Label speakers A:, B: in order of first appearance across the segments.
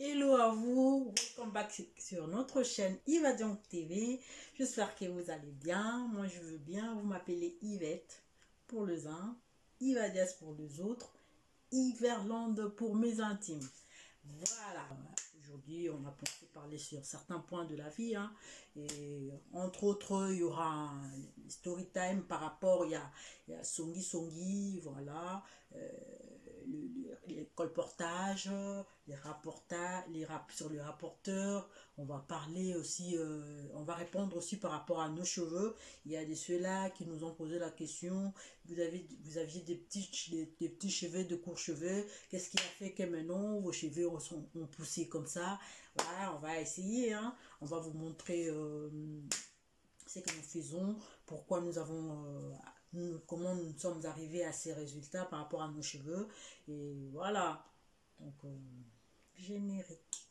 A: Hello à vous, welcome back sur notre chaîne Yves Diong TV. J'espère que vous allez bien. Moi je veux bien. Vous m'appelez Yvette pour les uns, Yves Diaz pour les autres, Yverlande pour mes intimes. Voilà. Aujourd'hui, on va parler sur certains points de la vie. Et entre autres, il y aura un story time par rapport, il y a Songi Songi, voilà. Les colportages, les rapportages, sur les rapporteurs. On va parler aussi, on va répondre aussi par rapport à nos cheveux. Il y a de ceux-là qui nous ont posé la question. Vous aviez des petits cheveux, de courts cheveux. Qu'est-ce qui a fait que maintenant vos cheveux ont poussé comme ça? Voilà, on va essayer. On va vous montrer ce que nous faisons, pourquoi nous avons comment nous sommes arrivés à ces résultats par rapport à nos cheveux. Et voilà. Donc, générique.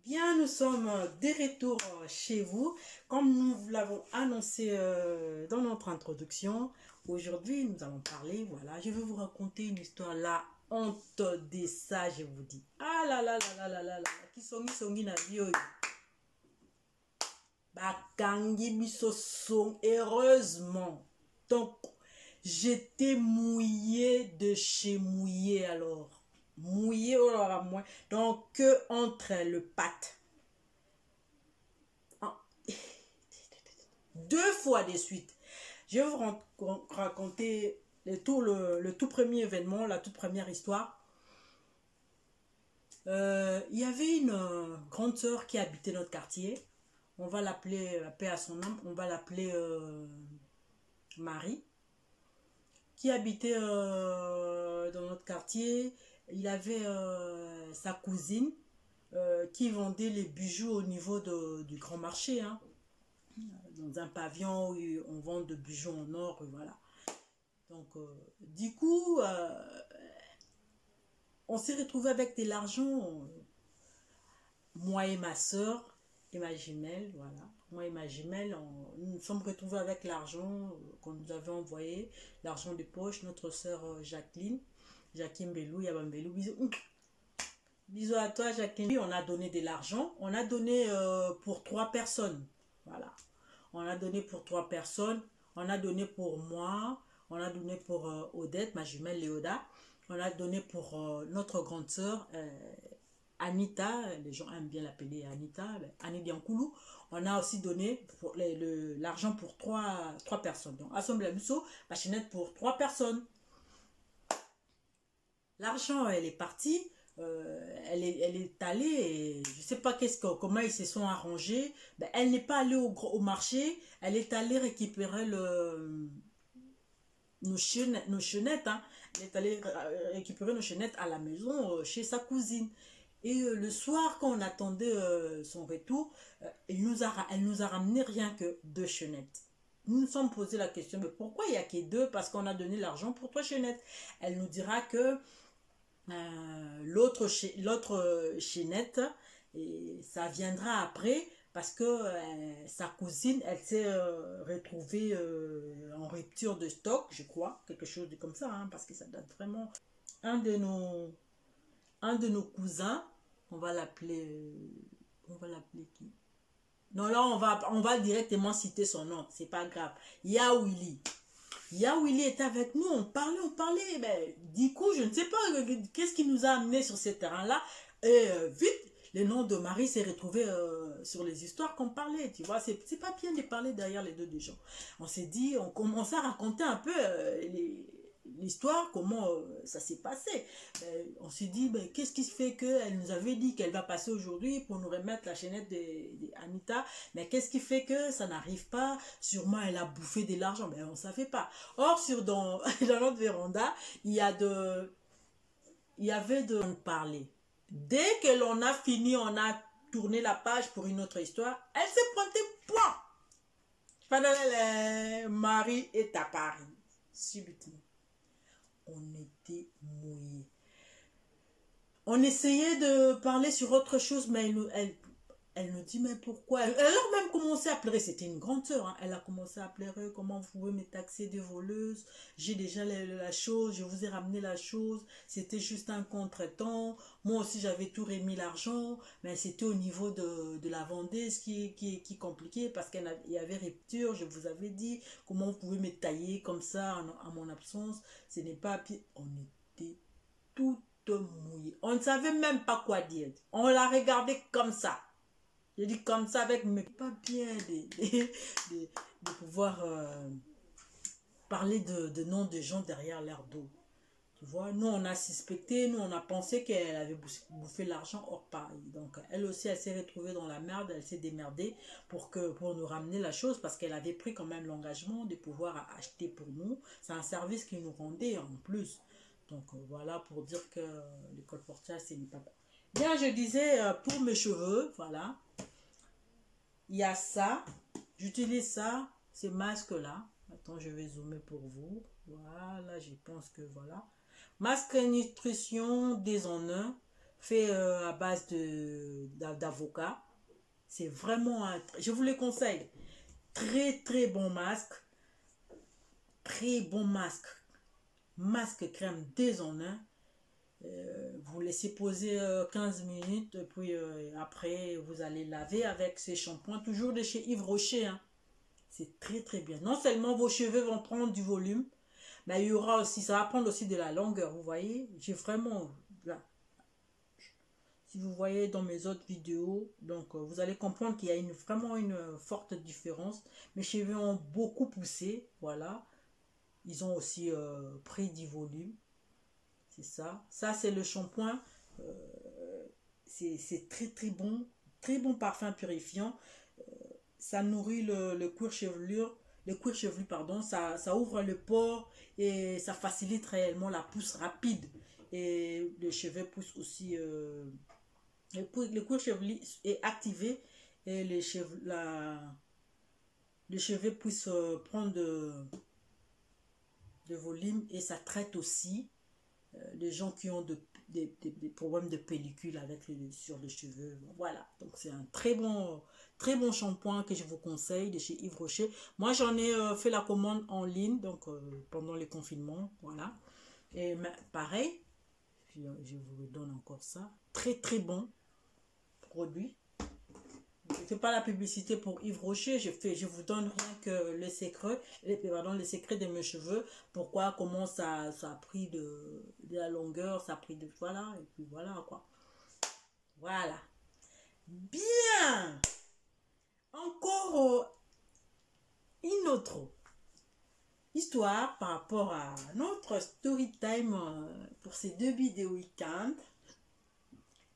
A: Bien, nous sommes de retour chez vous. Comme nous l'avons annoncé dans notre introduction, aujourd'hui nous allons parler, voilà, je vais vous raconter une histoire, la honte de ça, je vous dis. Ah là là là là là là là, qui songi na bio. Bakangi biso song, heureusement. Donc, j'étais mouillée de chez mouillée alors. Mouillé, oh là là, moi. Donc, que entre le pâte. Deux fois de suite. Je vais vous raconter le tout premier événement, la toute première histoire. Il y avait une grande sœur qui habitait notre quartier. On va l'appeler, la paix à son âme, on va l'appeler Marie. Qui habitait dans notre quartier. Il avait sa cousine qui vendait les bijoux au niveau du grand marché, dans un pavillon où on vend de bijoux en or, voilà. Donc, du coup, on s'est retrouvé avec de l'argent, moi et ma soeur et ma jumelle, voilà. Moi et ma jumelle, nous nous sommes retrouvés avec l'argent qu'on nous avait envoyé, l'argent de poche, notre soeur Jacqueline Belou, Yabambelou, bisous. Bisous à toi, Jacqueline. On a donné de l'argent. On a donné pour 3 personnes. Voilà. On a donné pour 3 personnes. On a donné pour moi. On a donné pour Odette, ma jumelle Léoda. On a donné pour notre grande sœur Anita. Les gens aiment bien l'appeler Anita. Annie Diankoulou. On a aussi donné l'argent pour 3 personnes. Donc, Assemble Abusso, ma chinette pour 3 personnes. L'argent, elle est partie. Elle est allée et je ne sais pas comment ils se sont arrangés. Ben, elle n'est pas allée au marché. Elle est allée récupérer nos chenettes. Elle est allée récupérer nos chenettes à la maison chez sa cousine. Et le soir, quand on attendait son retour, elle nous a ramené rien que 2 chenettes. Nous nous sommes posé la question, mais pourquoi il n'y a que 2? Parce qu'on a donné l'argent pour 3 chenettes. Elle nous dira que l'autre chaînette, et ça viendra après parce que sa cousine, elle s'est retrouvée en rupture de stock, je crois, quelque chose de comme ça, parce que ça date vraiment. Un de nos cousins, on va l'appeler qui? Non, là on va directement citer son nom, c'est pas grave. Willy. Willy était avec nous, on parlait. Ben, du coup, je ne sais pas qu'est-ce qui nous a amené sur ce terrain-là. Et vite, le nom de Marie s'est retrouvé sur les histoires qu'on parlait. Tu vois, c'est pas bien de parler derrière les dos des gens. On s'est dit, on commençait à raconter un peu l'histoire, comment ça s'est passé. Ben, on s'est dit, ben, qu'est-ce qui fait qu'elle nous avait dit qu'elle va passer aujourd'hui pour nous remettre la chaînette d'Anita, mais qu'est-ce qui fait que ça n'arrive pas? Sûrement elle a bouffé de l'argent, mais on ne savait pas. Or, dans notre véranda, il y avait de parler. Dès que l'on a fini, on a tourné la page pour une autre histoire, elle s'est pointée, point. Marie est à Paris, subitement. On était mouillés. On essayait de parler sur autre chose, mais Elle me dit, mais pourquoi? Elle a même commencé à pleurer. C'était une grande sœur. Hein. Elle a commencé à pleurer. Comment vous pouvez me taxer de voleuse? J'ai déjà la chose. Je vous ai ramené la chose. C'était juste un contretemps. Moi aussi, j'avais tout remis l'argent. Mais c'était au niveau de la vendeuse qui compliquait parce qu'il y avait rupture. Je vous avais dit, comment vous pouvez me tailler comme ça à mon absence? Ce n'est pas... On était toutes mouillées. On ne savait même pas quoi dire. On la regardait comme ça. Je dis comme ça avec mes pas bien de pouvoir parler de noms de gens derrière leur dos. Tu vois, nous on a suspecté, nous on a pensé qu'elle avait bouffé l'argent hors pareil. Donc elle aussi elle s'est retrouvée dans la merde, elle s'est démerdée pour nous ramener la chose parce qu'elle avait pris quand même l'engagement de pouvoir acheter pour nous. C'est un service qu'ils nous rendait en plus. Donc voilà pour dire que le colportage c'est pas bien. Je disais pour mes cheveux, voilà. Il y a ça. J'utilise ça, ces masques-là. Attends, je vais zoomer pour vous. Voilà, je pense que voilà. Masque nutrition des en un, fait à base d'avocat. C'est vraiment un... Je vous le conseille. Très, très bon masque. Très bon masque. Masque crème des en un. Vous laissez poser 15 minutes, puis après vous allez laver avec ces shampoings, toujours de chez Yves Rocher. Hein. C'est très très bien. Non seulement vos cheveux vont prendre du volume, mais il y aura aussi, ça va prendre aussi de la longueur. Vous voyez, j'ai vraiment, là, si vous voyez dans mes autres vidéos, donc vous allez comprendre qu'il y a vraiment une forte différence. Mes cheveux ont beaucoup poussé, voilà. Ils ont aussi pris du volume. C'est ça. Ça, c'est le shampoing. C'est très bon parfum purifiant. Ça nourrit le cuir chevelu, pardon. Ça ouvre le pore et ça facilite réellement la pousse rapide. Et les cheveux poussent aussi. Le cuir chevelu est activé et les cheveux puissent prendre de volume et ça traite aussi les gens qui ont des problèmes de pellicule sur les cheveux. Voilà, donc c'est un très bon shampoing que je vous conseille de chez Yves Rocher. Moi, j'en ai fait la commande en ligne, donc pendant les confinements, voilà. Et pareil, je vous donne encore ça. Très, très bon produit. Je ne fais pas la publicité pour Yves Rocher, je vous donne rien que le secret, le secret de mes cheveux, pourquoi, comment ça a pris de la longueur, ça a pris de, voilà, et puis voilà quoi. Voilà. Bien. Encore une autre histoire par rapport à notre story time pour ces début de week-end.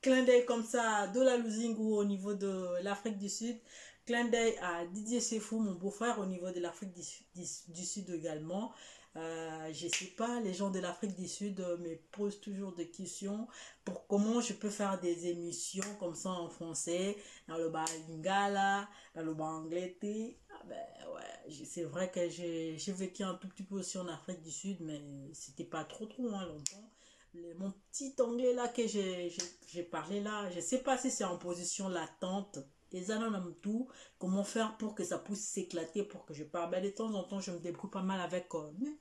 A: Clin d'œil comme ça de la Luzingu au niveau de l'Afrique du Sud. Clin d'œil à Didier Sefou, mon beau-frère, au niveau de l'Afrique du Sud également. Je ne sais pas, les gens de l'Afrique du Sud me posent toujours des questions pour comment je peux faire des émissions comme ça en français, dans le lingala, dans le anglais. Ah ben ouais, c'est vrai que j'ai vécu un tout petit peu aussi en Afrique du Sud, mais c'était pas trop hein, longtemps. Mon petit anglais là que j'ai parlé là, je sais pas si c'est en position latente. Les anonymes tout, comment faire pour que ça puisse s'éclater pour que je parle. Ben, de temps en temps, je me débrouille pas mal avec mes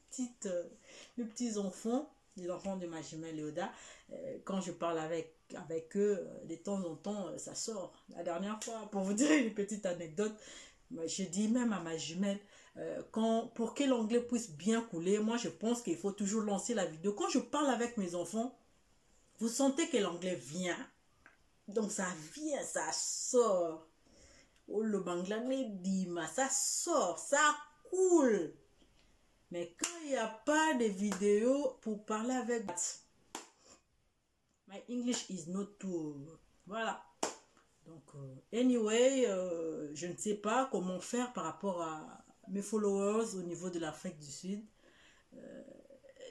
A: petits enfants, les enfants de ma jumelle Léoda. Quand je parle avec eux, de temps en temps, ça sort. La dernière fois, pour vous dire une petite anecdote, je dis même à ma jumelle, pour que l'anglais puisse bien couler, moi je pense qu'il faut toujours lancer la vidéo. Quand je parle avec mes enfants, vous sentez que l'anglais vient. Donc ça vient, ça sort. Oh, le banglalais dit, ça sort, ça coule. Mais quand il n'y a pas de vidéo pour parler avec... My English is not too... Voilà. Donc, anyway, je ne sais pas comment faire par rapport à mes followers au niveau de l'Afrique du Sud.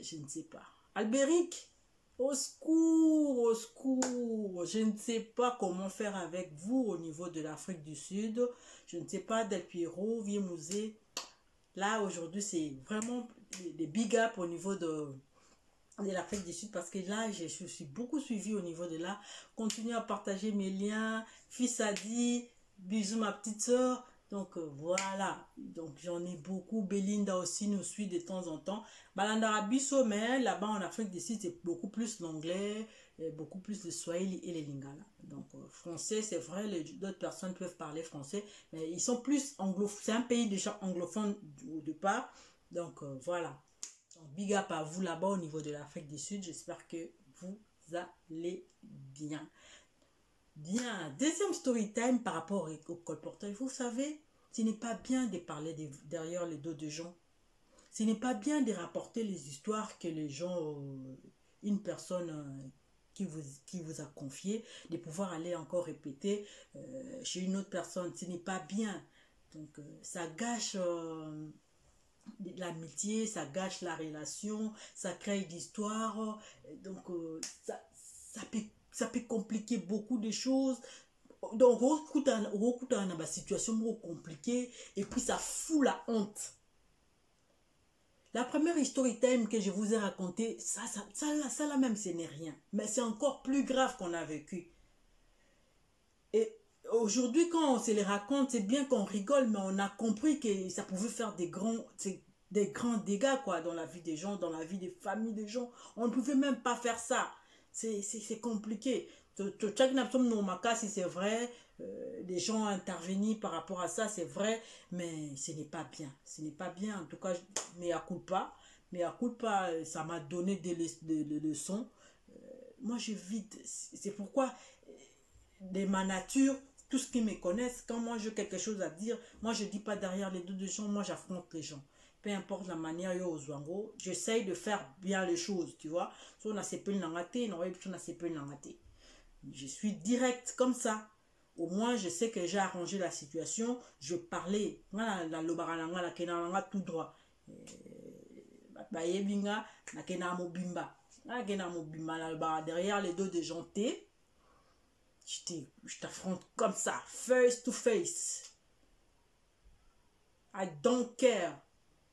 A: Je ne sais pas. Albéric, au secours, au secours. Je ne sais pas comment faire avec vous au niveau de l'Afrique du Sud. Je ne sais pas, Del Piero, Viemouzé. Là, aujourd'hui, c'est vraiment des big up au niveau de de l'Afrique du Sud, parce que là, je suis beaucoup suivi au niveau de là. Continue à partager mes liens. Fils a dit, bisous ma petite soeur. Donc voilà, donc j'en ai beaucoup. Belinda aussi nous suit de temps en temps. Balandara Bisso, mais là-bas en Afrique du Sud, c'est beaucoup plus l'anglais, beaucoup plus le swahili et les lingala. Donc français, c'est vrai, d'autres personnes peuvent parler français, mais ils sont plus anglophones. C'est un pays déjà anglophone au départ. Donc voilà. Donc, big up à vous là-bas au niveau de l'Afrique du Sud. J'espère que vous allez bien. Bien, deuxième story time par rapport au colportage. Vous savez, ce n'est pas bien de parler derrière les dos de gens. Ce n'est pas bien de rapporter les histoires que les gens, une personne qui vous a confié, de pouvoir aller encore répéter chez une autre personne. Ce n'est pas bien. Donc, ça gâche l'amitié, ça gâche la relation, ça crée d'histoires. Donc, ça peut compliquer beaucoup de choses. Donc, on a une situation compliquée et puis ça fout la honte. La première story time que je vous ai racontée, ça là même, ce n'est rien. Mais c'est encore plus grave qu'on a vécu. Et aujourd'hui, quand on se les raconte, c'est bien qu'on rigole, mais on a compris que ça pouvait faire des grands dégâts quoi, dans la vie des gens, dans la vie des familles des gens. On ne pouvait même pas faire ça. C'est compliqué. Si c'est vrai, des gens intervenir par rapport à ça, c'est vrai, mais ce n'est pas bien. Ce n'est pas bien. En tout cas, mais à coup pas, ça m'a donné des leçons. Moi, je vide. C'est pourquoi, de ma nature, tout ce qui me connaissent, quand moi j'ai quelque chose à dire, moi je dis pas derrière les dos de gens, moi j'affronte les gens. Peu importe la manière yo ozwango, j'essaye de faire bien les choses, tu vois. So na sepe nangate, na sepe nangate. Je suis direct comme ça. Au moins, je sais que j'ai arrangé la situation. Je parlais. La lobarananga, la kenanga tout droit. Bayebinga, la kena mobimba. La kena mobimba, derrière les dos de gens, je t'affronte comme ça, face to face. I don't care.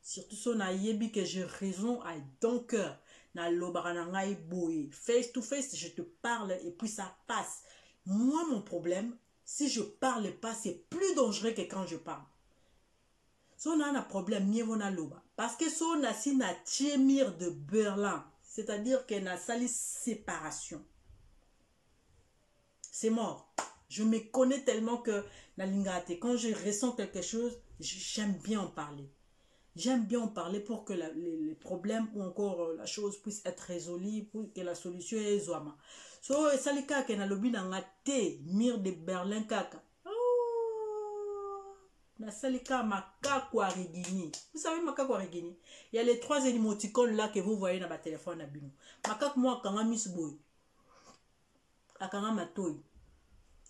A: Surtout si on a yebi que j'ai raison, I don't care. Na lobarananga e boye. Face to face, je te parle et puis ça passe. Moi, mon problème, si je parle pas, c'est plus dangereux que quand je parle. Si on a un problème, mieux on a loba. Parce que si on a si na tchemir de Berlin, c'est-à-dire qu'il y a une sale séparation. C'est mort. Je me connais tellement que la lingate, quand je ressens quelque chose, j'aime bien en parler. J'aime bien en parler pour que les problèmes ou encore la chose puisse être résolue, pour que la solution est zoama. So, ça les cas qui na lobby na ngate mire de Berlin kaka. Oh, na salika makako arigini. Vous savez makako arigini? Il y a les 3 émoticônes là que vous voyez dans votre téléphone à bino. Makako moi kanga misboy. Akanga matoi.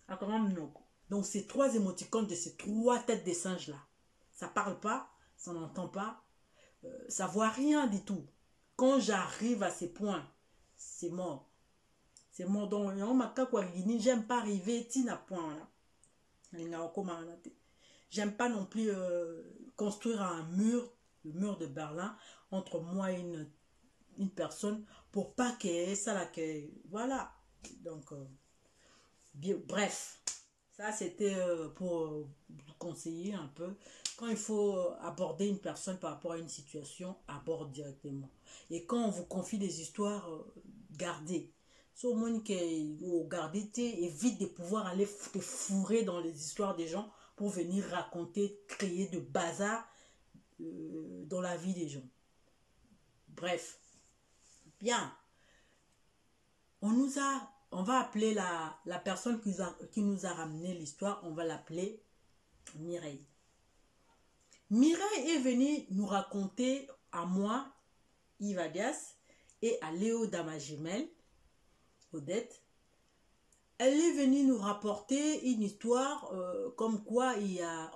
A: Akanga mnoko. Donc ces 3 émoticônes de ces 3 têtes de singes là. Ça parle pas. Ça n'entend pas, ça voit rien du tout. Quand j'arrive à ces points, c'est mort. C'est mort. Donc, j'aime pas arriver à point là. J'aime pas non plus construire un mur, le mur de Berlin, entre moi et une personne, pour pas que ça là, que voilà. Donc, bien, bref. Ça, c'était pour vous conseiller un peu. Quand il faut aborder une personne par rapport à une situation, aborde directement. Et quand on vous confie des histoires, gardez. Au moins que gardez, évite de pouvoir aller te fourrer dans les histoires des gens pour venir raconter, créer de bazar dans la vie des gens. Bref. Bien. On va appeler la personne qui nous a ramené l'histoire, on va l'appeler Mireille. Mireille est venue nous raconter à moi, Yves Dias, et à Léo Damagimel, Odette. Elle est venue nous rapporter une histoire comme quoi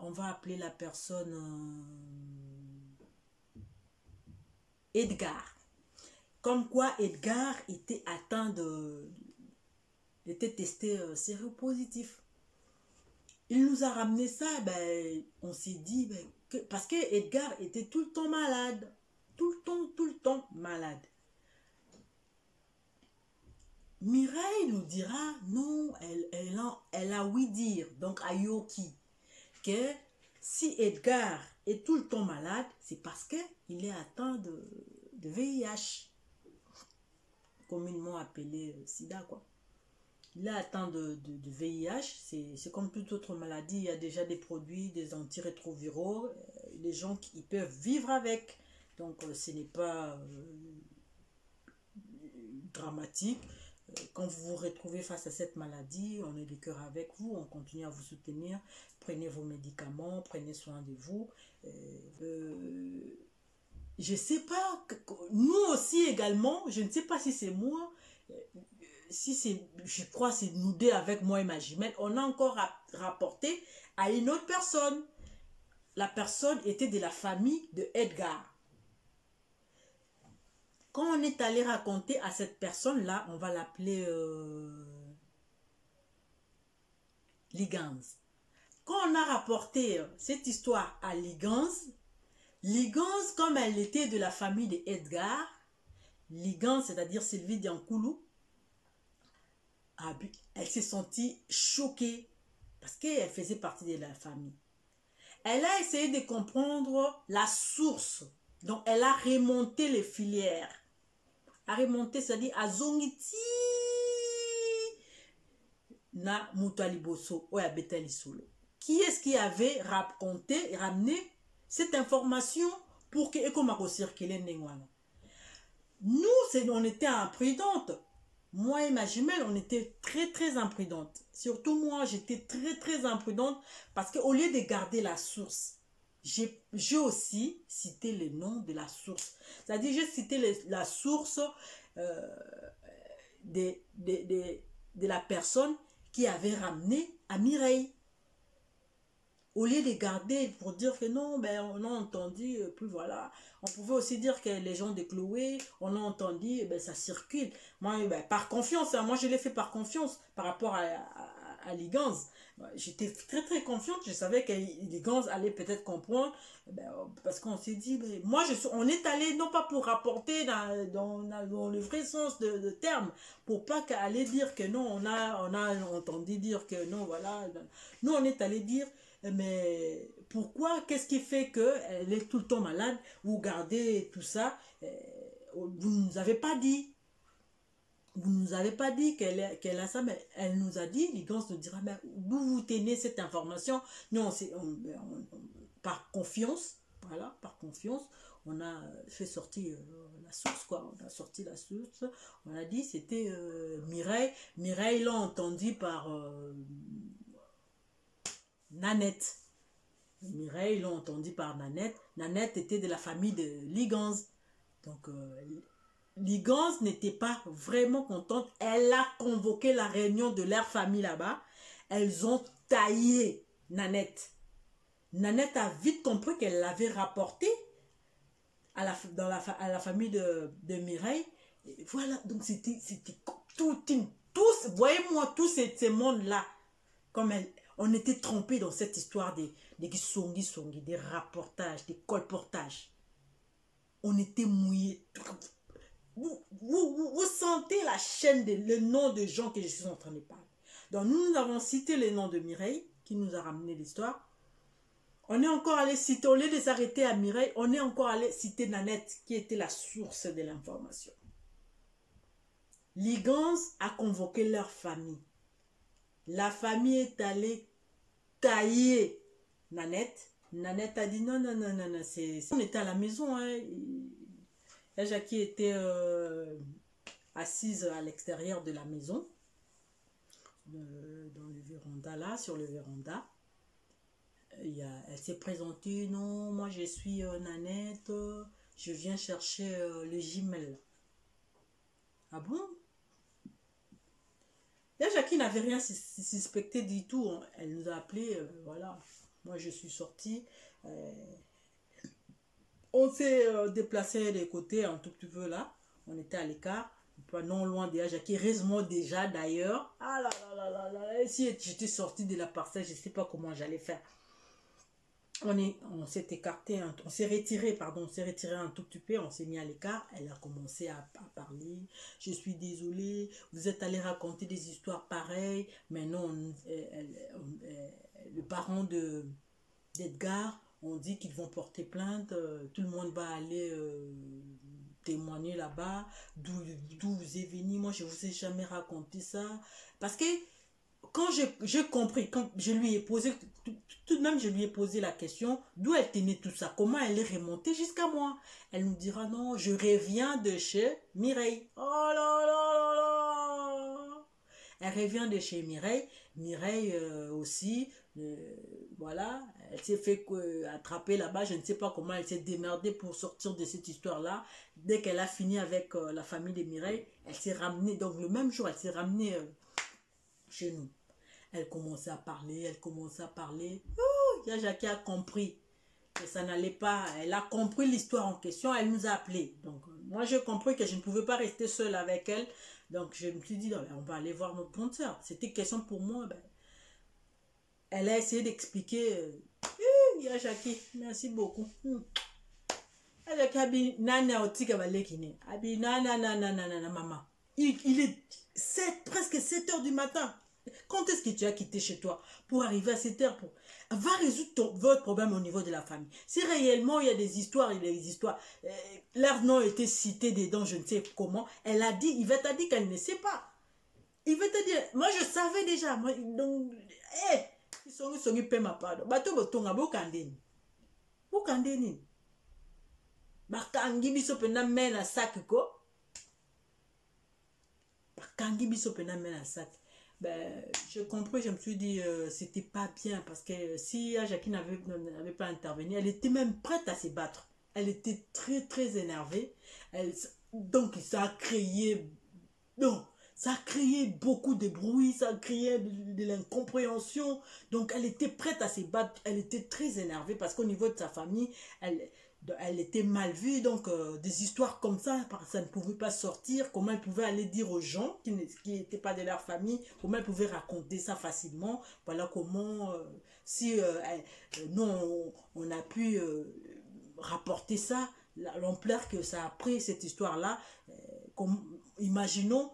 A: on va appeler la personne Edgar. Comme quoi Edgar était atteint était testé séropositif. Il nous a ramené ça, on s'est dit, parce que Edgar était tout le temps malade. Tout le temps malade. Mireille nous dira, non, elle a oui dire, donc à Yoki, que si Edgar est tout le temps malade, c'est parce qu'il est atteint de VIH, communément appelé SIDA, quoi. Il est atteint de VIH, c'est comme toute autre maladie, il y a déjà des produits, des antirétroviraux, les gens qui peuvent vivre avec, donc ce n'est pas dramatique. Quand vous vous retrouvez face à cette maladie, on est de cœur avec vous, on continue à vous soutenir, prenez vos médicaments, prenez soin de vous. Je ne sais pas, nous aussi également, je ne sais pas si c'est moi, si c'est, je crois c'est nous deux avec moi et ma jumelle, on a encore rapporté à une autre personne. La personne était de la famille de Edgar. Quand on est allé raconter à cette personne-là, on va l'appeler Ligans. Quand on a rapporté cette histoire à Ligans, comme elle était de la famille de Edgar, Ligans, c'est-à-dire Sylvie Diancoulou, elle s'est sentie choquée parce qu'elle faisait partie de la famille. Elle a essayé de comprendre la source. Donc, elle a remonté les filières. A remonté, c'est-à-dire à Zongiti na Moutaliboso ou à Betalisolo. Qui est-ce qui avait raconté, ramené cette information pour que Ekomako circule Nengwana? Nous, on était imprudentes. Moi et ma jumelle, on était très imprudentes. Surtout moi, j'étais très imprudente parce qu'au lieu de garder la source, j'ai aussi cité le nom de la source. C'est-à-dire, j'ai cité la source de la personne qui avait ramené à Mireille. Au lieu de garder pour dire que non, ben, on a entendu, puis voilà. On pouvait aussi dire que les gens de Chloé, on a entendu, ben, ça circule. Moi, ben, par confiance, hein, moi je l'ai fait par confiance par rapport à Ligans. J'étais très confiante, je savais que Ligans allait peut-être comprendre, ben, parce qu'on s'est dit, ben, on est allé non pas pour rapporter dans le vrai sens de terme, pour pas qu'aller dire que non, on a entendu dire que non, voilà. Nous, on est allé dire, mais pourquoi, qu'est-ce qui fait qu'elle est tout le temps malade, vous gardez tout ça, vous ne nous avez pas dit. Vous ne nous avez pas dit qu'elle a ça, mais elle nous a dit, Ligans nous dira, mais d'où vous tenez cette information? Nous, par confiance, voilà, par confiance, on a fait sortir la source, quoi. On a sorti la source, on a dit, c'était Mireille. Mireille l'a entendu par Nanette. Mireille l'a entendu par Nanette. Nanette était de la famille de Ligans. Donc, Ligans n'était pas vraiment contente. Elle a convoqué la réunion de leur famille là-bas. Elles ont taillé Nanette. Nanette a vite compris qu'elle l'avait rapporté à la famille de Mireille. Et voilà, donc c'était tous, voyez-moi tous ces mondes-là, comme on était trompés dans cette histoire des Songi, des rapportages, des colportages. On était mouillés. Vous sentez la chaîne, le nom de gens que je suis en train de parler. Donc nous avons cité le nom de Mireille, qui nous a ramené l'histoire. On est encore allé citer, au lieu de s'arrêter à Mireille, on est encore allé citer Nanette, qui était la source de l'information. Ligans a convoqué leur famille. La famille est allée tailler Nanette. Nanette a dit non, on était à la maison, hein. La Jackie était assise à l'extérieur de la maison, dans le véranda, là, sur le véranda. Elle s'est présentée, non, moi je suis Nanette, je viens chercher le Gmail. Ah bon? La Jackie n'avait rien suspecté du tout. Elle nous a appelé, voilà. Moi je suis sortie. On s'est déplacé des côtés un tout petit peu là. On était à l'écart. Pas non loin de Jackie. Heureusement déjà d'ailleurs. Ah là. Si j'étais sortie de la parcelle, je ne sais pas comment j'allais faire. on s'est écarté, on s'est retiré, pardon, on s'est retiré un tout petit peu, on s'est mis à l'écart. Elle a commencé à parler. Je suis désolée, vous êtes allé raconter des histoires pareilles. Maintenant, le parent d'Edgar, on dit qu'ils vont porter plainte. Tout le monde va aller témoigner là-bas. D'où vous êtes venu. Moi, je vous ai jamais raconté ça. Parce que quand j'ai compris, quand je lui ai posé, tout de même je lui ai posé la question, d'où elle tenait tout ça, comment elle est remontée jusqu'à moi. Elle nous dira non, je reviens de chez Mireille. Oh là là là là. Elle revient de chez Mireille. Mireille aussi, voilà, elle s'est fait attraper là-bas, je ne sais pas comment elle s'est démerdée pour sortir de cette histoire-là. Dès qu'elle a fini avec la famille de Mireille, elle s'est ramenée, donc le même jour, elle s'est ramenée chez nous. Elle commençait à parler, elle commençait à parler. Oh, Jackie a compris que ça n'allait pas. Elle a compris l'histoire en question, elle nous a appelés. Donc, moi, j'ai compris que je ne pouvais pas rester seule avec elle. Donc, je me suis dit, on va aller voir notre grande sœur. C'était question pour moi. Ben, elle a essayé d'expliquer. Jackie, merci beaucoup. Maman. Il est presque 7 heures du matin. Quand est-ce que tu as quitté chez toi pour arriver à 7 heures pour... Va résoudre votre problème au niveau de la famille. Si réellement il y a des histoires, leurs noms étaient cités dedans, je ne sais comment, elle a dit, Yvette a dit qu'elle ne sait pas. Yvette a dit, moi je savais déjà. Moi, donc, ils sont ma part. Bateau botonga bokandeni. Bokandeni. Bakangi biso pena mena sac ko. Bakangi biso pena mena sac. Ben, j'ai compris, je me suis dit, c'était pas bien parce que si Jackie n'avait pas intervenu, elle était même prête à se battre. Elle était très très énervée. Donc ça a créé, non, ça a créé beaucoup de bruit, ça a créé de l'incompréhension. Donc elle était prête à se battre, elle était très énervée parce qu'au niveau de sa famille, elle était mal vue, donc des histoires comme ça ne pouvait pas sortir. Comment elle pouvait aller dire aux gens qui n'étaient pas de leur famille, comment elle pouvait raconter ça facilement. Voilà comment, si nous on a pu rapporter ça, l'ampleur que ça a pris cette histoire-là, imaginons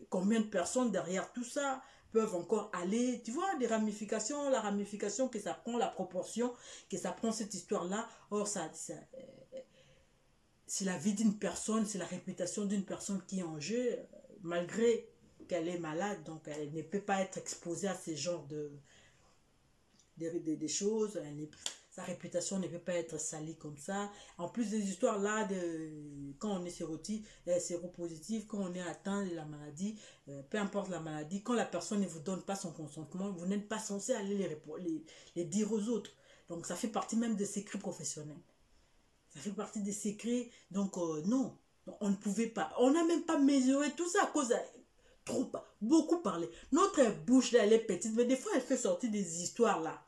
A: combien de personnes derrière tout ça peuvent encore aller, tu vois, des ramifications, la ramification que ça prend, la proportion que ça prend cette histoire-là. Or, c'est la vie d'une personne, c'est la réputation d'une personne qui est en jeu, malgré qu'elle est malade, donc elle ne peut pas être exposée à ce genre de choses. Sa réputation ne peut pas être salie comme ça. En plus des histoires là, quand on est séropositif, quand on est atteint de la maladie, peu importe la maladie, quand la personne ne vous donne pas son consentement, vous n'êtes pas censé aller les dire aux autres. Donc ça fait partie même des secrets professionnels. Ça fait partie des secrets. Donc non, on ne pouvait pas. On n'a même pas mesuré tout ça à cause de beaucoup parler. Notre bouche là, elle est petite, mais des fois elle fait sortir des histoires là.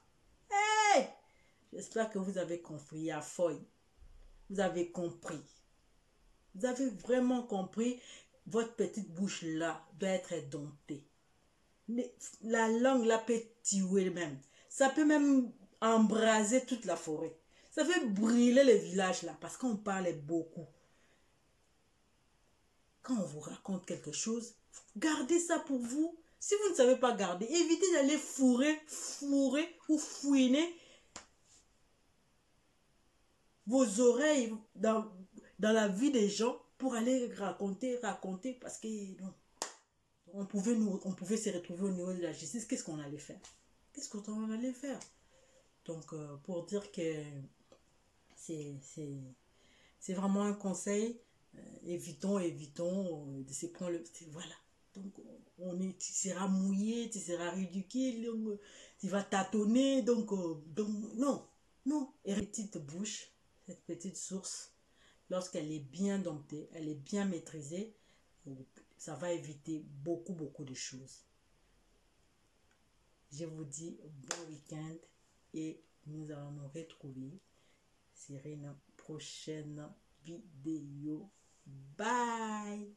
A: Hey! J'espère que vous avez compris, à foy. Vous avez compris. Vous avez vraiment compris. Votre petite bouche là doit être domptée. La langue là peut tuer même. Ça peut même embraser toute la forêt. Ça fait brûler les villages là parce qu'on parle beaucoup. Quand on vous raconte quelque chose, gardez ça pour vous. Si vous ne savez pas garder, évitez d'aller fourrer ou fouiner vos oreilles dans la vie des gens pour aller raconter, parce que non, on pouvait se retrouver au niveau de la justice. Qu'est-ce qu'on allait faire? Qu'est-ce qu'on allait faire? Donc, pour dire que c'est vraiment un conseil, évitons de se prendre le... Voilà. Donc, tu seras mouillé, tu seras ridicule, tu vas tâtonner, donc non. Et petite bouche, cette petite source, lorsqu'elle est bien domptée, elle est bien maîtrisée, ça va éviter beaucoup de choses. Je vous dis bon week-end et nous allons nous retrouver sur une prochaine vidéo. Bye!